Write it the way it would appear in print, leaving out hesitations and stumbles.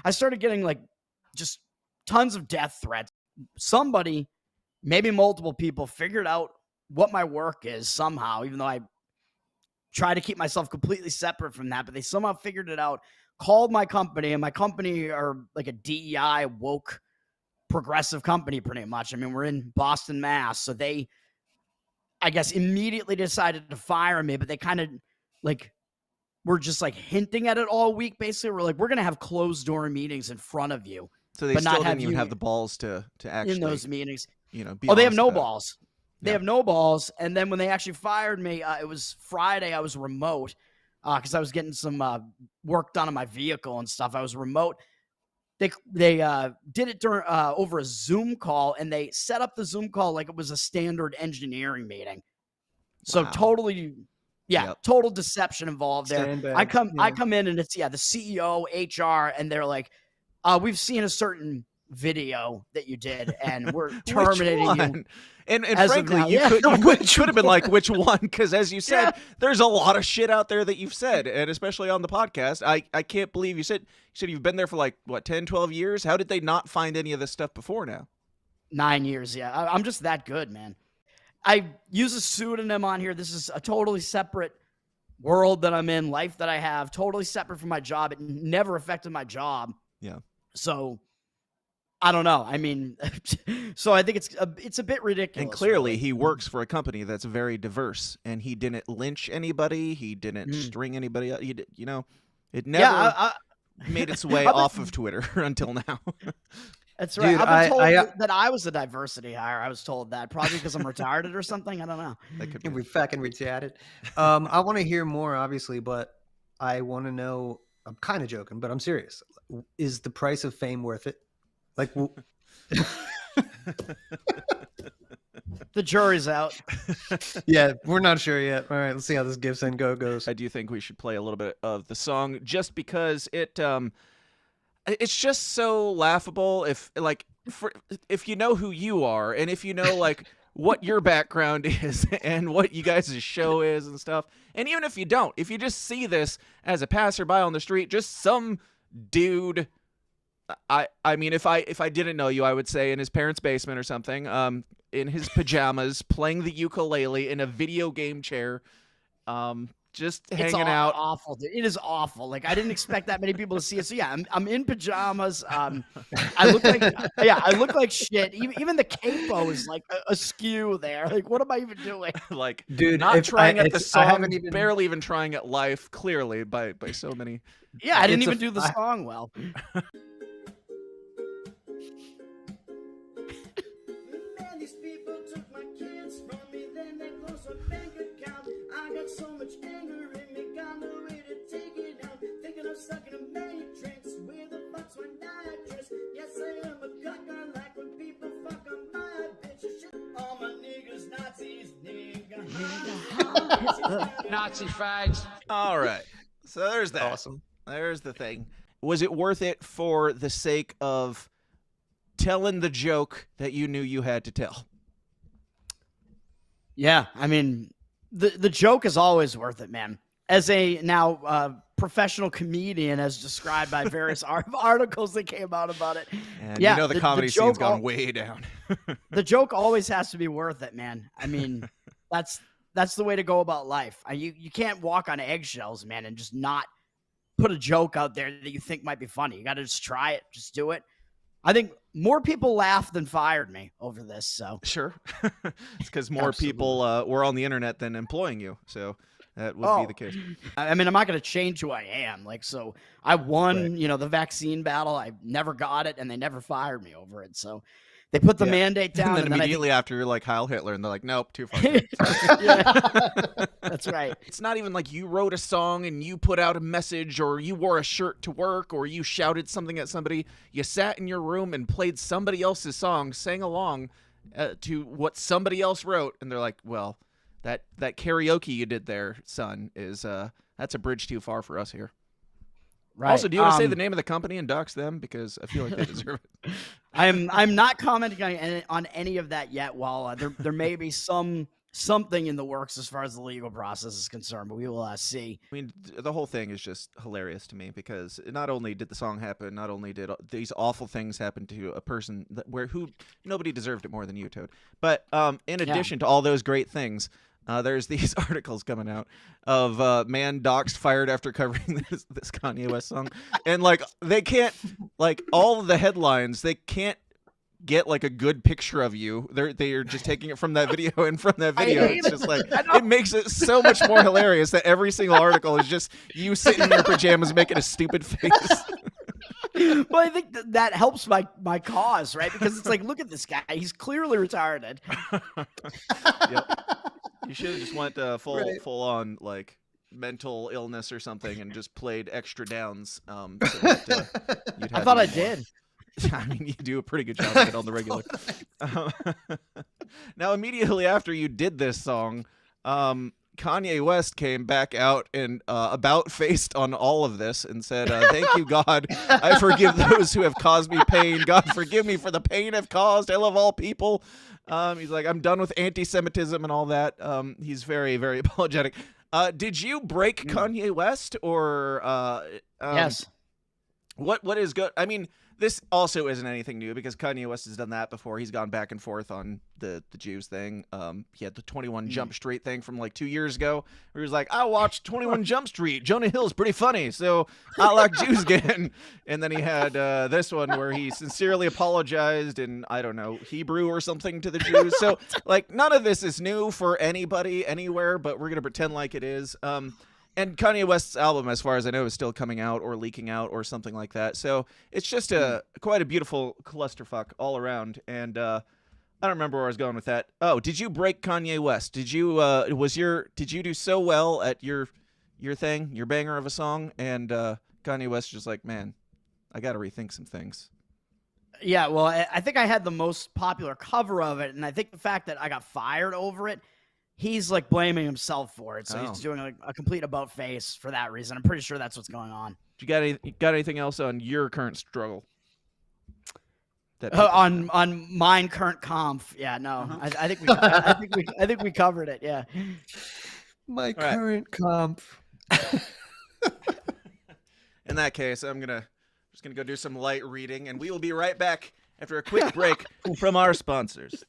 I started getting like just tons of death threats. Somebody, maybe multiple people, figured out what my work is somehow, even though I try to keep myself completely separate from that, but they somehow figured it out, called my company, and my company are like a DEI woke progressive company pretty much. I mean, we're in Boston, Mass. So they, I guess, immediately decided to fire me, but they kind of like were just like hinting at it all week. Basically, we're like, we're going to have closed door meetings in front of you. So they but still not didn't have even you have the balls to actually in those meetings. You know, be they have honest no about it. balls. They have no balls. And then when they actually fired me, it was Friday. I was remote because I was getting some work done on my vehicle and stuff. I was remote. They did it during over a Zoom call, and they set up the Zoom call like it was a standard engineering meeting. So Wow. totally, total deception involved there. I come in and it's the CEO, HR, and they're like, we've seen a certain video that you did, and we're terminating you. And frankly, you could have been like, which one? Because as you said, there's a lot of shit out there that you've said, and especially on the podcast. I can't believe you said you've been there for like, what, 10, 12 years? How did they not find any of this stuff before now? 9 years, yeah. I'm just that good, man. I use a pseudonym on here. This is a totally separate world that I'm in, life that I have, totally separate from my job. It never affected my job. Yeah. So I don't know. I mean, so I think it's a bit ridiculous. And clearly he works for a company that's very diverse, and he didn't lynch anybody. He didn't string anybody up. You know, it never made its way off of Twitter until now. That's right. Dude, I've been told that I was a diversity hire. I was told that probably because I'm retarded or something. I don't know. That could be. We fucking retarded. I want to hear more, obviously, but I want to know. I'm kind of joking, but I'm serious. Is the price of fame worth it? Like, the jury's out. Yeah, we're not sure yet. All right, let's see how this Give Send Go goes. I do think we should play a little bit of the song just because it's just so laughable if you know who you are, and if you know like what your background is and what you guys' show is and stuff. And even if you don't, if you just see this as a passerby on the street, just some dude, I mean, if I didn't know you, I would say in his parents' basement or something, in his pajamas, playing the ukulele in a video game chair, just hanging out. It's awful, dude. It is awful. Like, I didn't expect that many people to see it. So yeah, I'm in pajamas. I look like shit. Even the capo is like askew there. Like, what am I even doing? Like, dude, not trying at the song, barely even trying at life. Clearly, by so many. Yeah, I didn't even do the song well. I got so much anger in me, got no way to take it out. Thinking of sucking a matrix with a box when nitrous. Yes, I am a cuck. I like when people fuck on my bitch. All my niggas, Nazis, nigga. Nazi fags. All right. So there's that. Awesome. There's the thing. Was it worth it for the sake of telling the joke that you knew you had to tell? Yeah, I mean, the joke is always worth it, man. As a now professional comedian, as described by various articles that came out about it. And you know the comedy scene's gone way down. The joke always has to be worth it, man. I mean, that's the way to go about life. You can't walk on eggshells, man, and just not put a joke out there that you think might be funny. You got to just try it. Just do it. I think more people laughed than fired me over this. So sure, it's because more people were on the internet than employing you. So that would be the case. I mean, I'm not going to change who I am. Like, so I won, the vaccine battle. I never got it, and they never fired me over it. So they put the mandate down, and then immediately after, you're like Heil Hitler, and they're like, "Nope, too far." That's right. It's not even like you wrote a song and you put out a message, or you wore a shirt to work, or you shouted something at somebody. You sat in your room and played somebody else's song, sang along to what somebody else wrote, and they're like, "Well, that karaoke you did there, son, is that's a bridge too far for us here." Right. Also, do you want to say the name of the company and dox them, because I feel like they deserve it? I'm not commenting on any of that yet. While there may be some something in the works as far as the legal process is concerned, but we will see. I mean, the whole thing is just hilarious to me because not only did the song happen, not only did these awful things happen to a person who nobody deserved it more than you, Toad. But in addition to all those great things, there's these articles coming out of man doxxed, fired after covering this Kanye West song, and like they can't, like all of the headlines, they can't get like a good picture of you. They are just taking it from that video, and from that video it's just like it makes it so much more hilarious that every single article is just you sitting in your pajamas making a stupid face. Well, I think that helps my cause, right? Because it's like, look at this guy, he's clearly retarded. Yep. You should have just went full on like mental illness or something and just played extra downs. So that, you'd have I thought I more. did. I mean, you do a pretty good job of it on the regular. Now, immediately after you did this song, Kanye West came back out and about-faced on all of this and said, thank you, God. I forgive those who have caused me pain. God, forgive me for the pain I've caused. I love all people. He's like, I'm done with anti-Semitism and all that. He's very, very apologetic. Did you break Kanye West or... Yes. What is good? I mean... This also isn't anything new because Kanye West has done that before. He's gone back and forth on the Jews thing. He had the 21 Jump Street thing from like 2 years ago where he was like, I watched 21 Jump Street. Jonah Hill's pretty funny, so I like Jews again. And then he had this one where he sincerely apologized in, I don't know, Hebrew or something to the Jews. So like none of this is new for anybody anywhere, but we're going to pretend like it is. And Kanye West's album, as far as I know, is still coming out or leaking out or something like that. So it's just quite a beautiful clusterfuck all around. And I don't remember where I was going with that. Oh, did you break Kanye West? Did you did you do so well at your thing, your banger of a song? And Kanye West just like, man, I got to rethink some things. Yeah, well, I think I had the most popular cover of it, and I think the fact that I got fired over it, he's like blaming himself for it, so he's doing like a complete about face for that reason. I'm pretty sure that's what's going on. You got anything else on your current struggle? On mine current conf, yeah, no, I think we covered it. Yeah, my current comp. In that case, I'm just gonna go do some light reading, and we will be right back after a quick break from our sponsors.